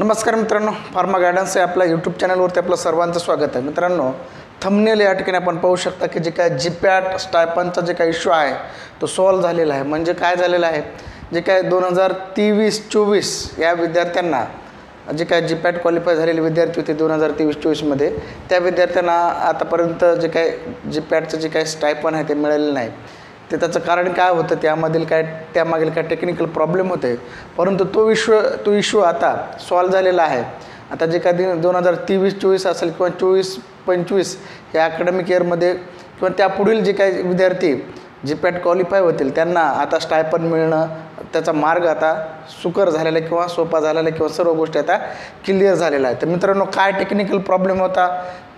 नमस्कार मित्रांनो, pharma guidance या आपल्या यूट्यूब चॅनलवरती आपलं सर्वांचं स्वागत आहे। मित्रांनो, थंबनेल या ठिकाणी आपण पाहू शकता की जे काय जीपॅट स्टायपनचा जे काय इश्यू आहे तो सॉल्व्ह झालेला आहे। म्हणजे काय झालेलं आहे, जे काय 2023-24 या विद्यार्थ्यांना जे काय जीपॅट क्वालिफाय झालेले विद्यार्थी होते 2023-24 मध्ये, त्या विद्यार्थ्यांना आतापर्यंत जे काय जीपॅटचं जे काय स्टायपन आहे ते मिळालेलं नाही। ते त्याचं कारण काय होतं, त्यामागील काय टेक्निकल प्रॉब्लेम होते, परंतु तो इश्यू आता सॉल्व्ह झालेला आहे। आता जे काय 2023-24 असेल किंवा 24-25 या अकॅडमिक इयरमध्ये किंवा त्यापुढील जे काही विद्यार्थी जीपॅट क्वालिफाय होतील त्यांना आता स्टायपन मिळणं त्याचा मार्ग आता सुकर झालेला आहे किंवा सोपा झालेला आहे किंवा सर्व गोष्टी आता क्लिअर झालेल्या आहेत। तर मित्रांनो, काय टेक्निकल प्रॉब्लेम होता,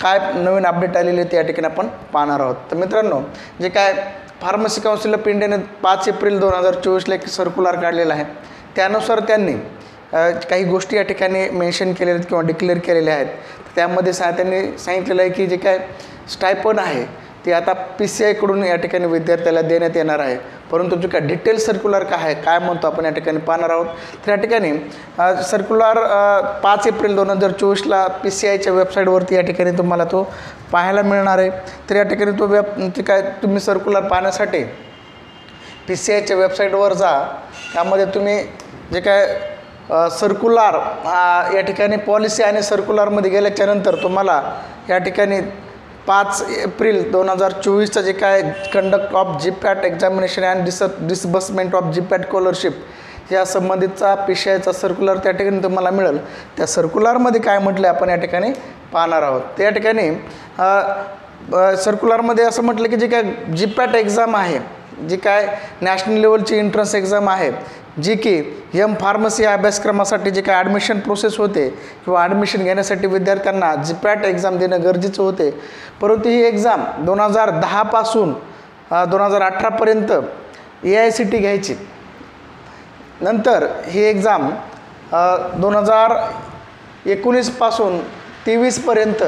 काय नवीन अपडेट आलेले ते या ठिकाणी आपण पाहणार आहोत। तर मित्रांनो, जे काय फार्मसी काउन्सिल ऑफ इंडियाने 5 एप्रिल 2024ला एक सर्क्युलर काढलेला आहे, त्यानुसार त्यांनी काही गोष्टी या ठिकाणी मेन्शन केलेल्या आहेत किंवा डिक्लेअर केलेल्या आहेत। त्यामध्ये त्यांनी सांगितलेलं आहे की जे काय स्टायपन आहे ते आता PCI कडून या ठिकाणी विद्यार्थ्याला देण्यात येणार आहे। परंतु जे काय डिटेल सर्क्युलर काय म्हणतो आपण या ठिकाणी पाहणार आहोत। तर या ठिकाणी सर्क्युलर 5 एप्रिल 2024ला PCIच्या वेबसाईटवरती या ठिकाणी तुम्हाला तो पाहायला मिळणार आहे। तर या ठिकाणी तो जे काय तुम्ही सर्क्युलर पाहण्यासाठी PCIच्या वेबसाईटवर जा। त्यामध्ये तुम्ही जे काय सर्क्युलर या ठिकाणी पॉलिसी आणि सर्क्युलरमध्ये गेल्याच्यानंतर तुम्हाला या ठिकाणी 5 एप्रिल 2024चं जे काय conduct of GPAT examination and disbursement of GPAT scholarship या संबंधितचा PCIचा सर्क्युलर त्या ठिकाणी तुम्हाला मिळेल। त्या सर्क्युलरमध्ये काय म्हटलं आपण या ठिकाणी पाहणार आहोत। त्या ठिकाणी सर्क्युलरमध्ये असं म्हटलं की जे काय जीपॅट एक्झाम आहे, जी काय नॅशनल लेवलची एंट्रन्स एक्झाम आहे, जी की फार्मसी या अभ्यासक्रमासाठी जे काय ॲडमिशन प्रोसेस होते किंवा ॲडमिशन घेण्यासाठी विद्यार्थ्यांना जीपॅट एक्झाम देणं गरजेचं होते, परंतु ही एक्झाम 2010 पासून 2018पर्यंत AICTE घ्यायची। नंतर ही एक्झाम 2019 पासून 23पर्यंत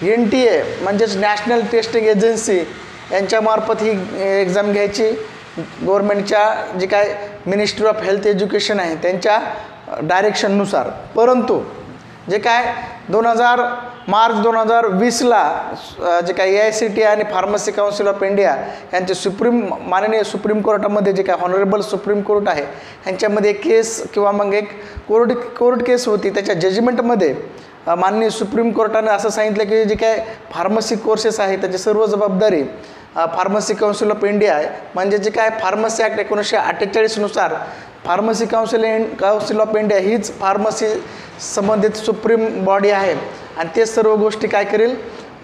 NTA म्हणजेच नॅशनल टेस्टिंग एजन्सी यांच्यामार्फत ही एक्झाम घ्यायची, गव्हर्नमेंटच्या जे काय मिनिस्ट्री ऑफ हेल्थ एज्युकेशन आहे त्यांच्या डायरेक्शननुसार। परंतु जे काय मार्च 2020ला जे काय AICTE आणि फार्मसी काउन्सिल ऑफ इंडिया यांचे माननीय सुप्रीम कोर्टामध्ये जे काय हॉनरेबल सुप्रीम कोर्ट आहे यांच्यामध्ये केस किंवा मग एक कोर्ट केस होती। त्याच्या जजमेंटमध्ये माननीय सुप्रीम कोर्टाने असं सांगितलं की जे काय फार्मसी कोर्सेस आहे त्याची सर्व जबाबदारी फार्मसी काउन्सिल ऑफ इंडिया आहे। म्हणजे जे काय फार्मसी ॲक्ट 1948 नुसार फार्मसी काउन्सिल ऑफ इंडिया हीच फार्मसी संबंधित सुप्रीम बॉडी आहे आणि ते सर्व गोष्टी काय करेल,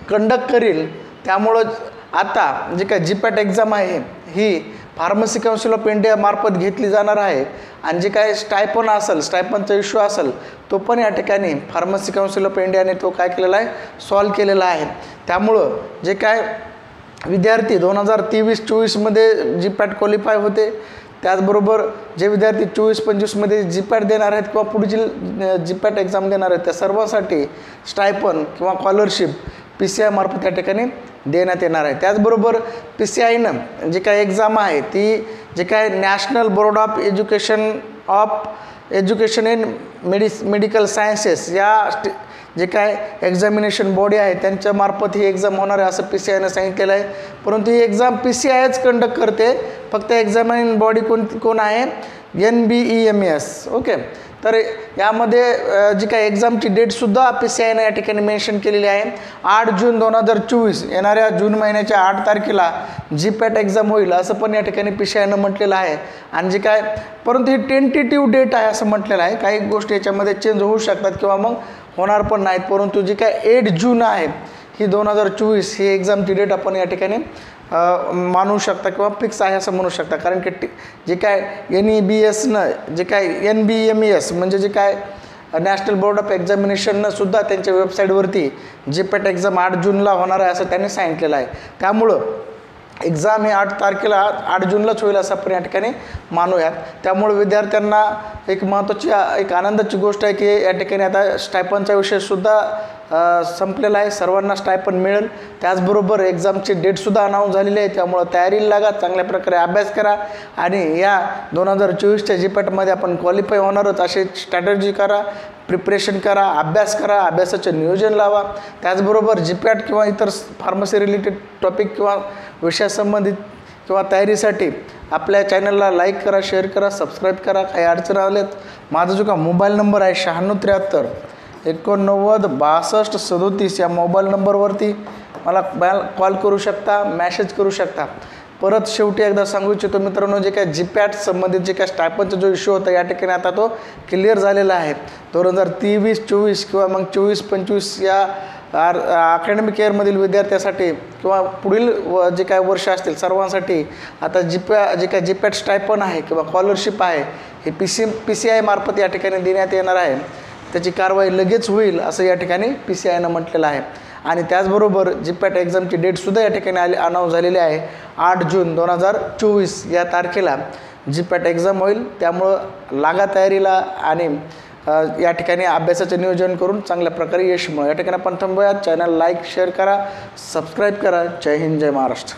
कंडक्ट करेल। त्यामुळं आता जे काय जीपॅट एक्झाम आहे ही फार्मसी काउन्सिल ऑफ इंडिया मार्फत घेतली जाणार आहे आणि जे काय स्टायपनचा इश्यू असेल तो पण या ठिकाणी फार्मसी काउन्सिल ऑफ इंडियाने तो काय केलेला आहे, सॉल्व्ह केलेला आहे। त्यामुळं जे काय विद्यार्थी 2023-24 मध्ये जीपॅट क्वालिफाय होते, त्याचबरोबर जे विद्यार्थी 24-25 मध्ये जीपॅट देणार आहेत किंवा पुढील जीपॅट एक्झाम देणार आहेत त्या सर्वांसाठी स्टायपन किंवा स्कॉलरशिप PCI मार्फत या ठिकाणी देण्यात येणार आहे। त्याचबरोबर PCIनं जे काय एक्झाम आहे ती जे काय national board of education in medical sciences या जे काय एक्झामिनेशन बॉडी आहे त्यांच्यामार्फत ही एक्झाम होणार आहे असं PCIनं सांगितलेलं आहे। परंतु ही एक्झाम PCIच कंडक्ट करते, फक्त एक्झामिनिंग बॉडी कोण आहे, NBEMS। ओके, तर यामध्ये जी काय एक्झामची डेटसुद्धा PCIनं या ठिकाणी मेन्शन केलेली आहे। 8 जून 2024 येणाऱ्या जून महिन्याच्या 8 तारखेला जीपॅट एक्झाम होईल असं पण या ठिकाणी PCIनं म्हटलेलं आहे। आणि जे काय परंतु ही टेंटेटिव्ह डेट आहे असं म्हटलेलं आहे, काही गोष्टी याच्यामध्ये चेंज होऊ शकतात किंवा मग होणार पण नाहीत। परंतु जी काय 8 जून आहे ही 2024 ही एक्झामची डेट आपण या ठिकाणी मानू शकता किंवा फिक्स आहे असं म्हणू शकता। कारण की जे काय NEBSनं जे काय NBEMS म्हणजे जे काय नॅशनल बोर्ड ऑफ एक्झामिनेशननं सुद्धा त्यांच्या वेबसाईटवरती जीपॅट एक्झाम 8 जूनला होणार आहे असं त्यांनी सांगितलेलं आहे। त्यामुळं एक्झाम हे 8 जूनलाच होईल असं आपण या ठिकाणी मानूयात। त्यामुळे विद्यार्थ्यांना एक महत्त्वाची एक आनंदाची गोष्ट आहे की या ठिकाणी आता स्टायपनचा विषयसुद्धा संपलेला आहे, सर्वांना स्टायपंड मिळेल. त्याचबरोबर एक्झामची डेटसुद्धा अनाऊन्स झालेली आहे, त्यामुळं तयारीला लागा, चांगल्या प्रकारे अभ्यास करा आणि या 2024च्या जीपॅटमध्ये आपण क्वालिफाय होणारच अशी स्ट्रॅटर्जी करा, प्रिपरेशन करा, अभ्यास करा, अभ्यासाचे नियोजन लावा. त्याचबरोबर जीपॅट किंवा इतर फार्मसी रिलेटेड टॉपिक किंवा विषयासंबंधित किंवा तयारीसाठी आपल्या चॅनलला लाईक करा, शेअर करा, सबस्क्राईब करा. काही अडचण आल्यात माझा जो का मोबाईल नंबर आहे 9673 89 62 37 या मोबाईल नंबरवरती मला कॉल करू शकता, मॅसेज करू शकता. परत शेवटी एकदा सांगू इच्छितो मित्रांनो, जे काय जीपॅट संबंधित जे काय स्टायपंडचा जो इश्यू होता या ठिकाणी आता तो क्लिअर झालेला आहे. 2023-24 किंवा मग 24-25 या अकॅडमिक इयरमधील विद्यार्थ्यासाठी किंवा पुढील जे काय वर्ष असतील सर्वांसाठी आता जे काय जीपॅट स्टायपंड आहे किंवा स्कॉलरशिप आहे हे PCI मार्फत या ठिकाणी देण्यात येणार आहे. त्याची कारवाई लगेच होईल असं या ठिकाणी PCIनं म्हटलेलं आहे. आणि त्याचबरोबर जीपॅट एक्झामची डेटसुद्धा या ठिकाणी अनाऊन्स झालेली आहे. 8 जून 2024 या तारखेला जीपॅट एक्झाम होईल. त्यामुळं लागा तयारीला आणि या ठिकाणी अभ्यासाचे नियोजन करून चांगल्या प्रकारे यश मिळवा. या ठिकाणी आपण थांबूया. चॅनल लाईक शेअर करा, सबस्क्राईब करा. जय हिंद, जय महाराष्ट्र.